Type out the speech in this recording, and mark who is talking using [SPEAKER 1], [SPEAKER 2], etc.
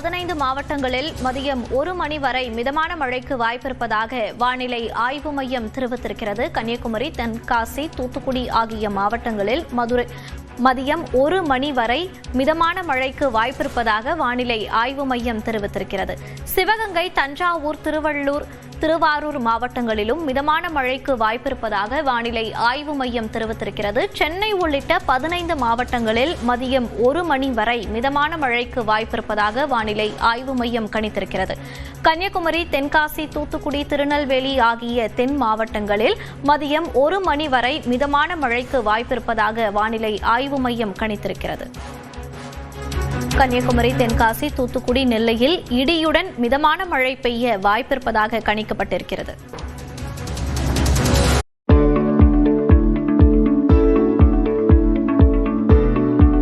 [SPEAKER 1] 15 மாவட்டங்களில் மதியம் 1 மணி வரை மிதமான மழைக்கு வாய்ப்பிருப்பதாக வானிலை ஆய்வு மையம் தெரிவித்திருக்கிறது. கன்னியாகுமரி, தென்காசி, தூத்துக்குடி ஆகிய மாவட்டங்களில் மதியம் 1 மணி வரை மிதமான மழைக்கு வாய்ப்பிருப்பதாக வானிலை ஆய்வு மையம் தெரிவித்திருக்கிறது. சிவகங்கை, தஞ்சாவூர், திருவாரூர் மாவட்டங்களிலும் மிதமான மழைக்கு வாய்ப்பிருப்பதாக வானிலை ஆய்வு மையம் தெரிவித்திருக்கிறது. சென்னை உள்ளிட்ட 15 மாவட்டங்களில் மதியம் 1 மணி வரை மிதமான மழைக்கு வாய்ப்பிருப்பதாக வானிலை ஆய்வு மையம் கணித்திருக்கிறது. கன்னியாகுமரி, தென்காசி, தூத்துக்குடி, திருநெல்வேலி ஆகிய தென் மாவட்டங்களில் மதியம் 1 மணி வரை மிதமான மழைக்கு வாய்ப்பிருப்பதாக வானிலை ஆய்வு மையம் கணித்திருக்கிறது. கன்னியாகுமரி, தென்காசி, தூத்துக்குடி, நெல்லையில் இடியுடன் மிதமான மழை பெய்ய வாய்ப்பிருப்பதாக கணிக்கப்பட்டிருக்கிறது.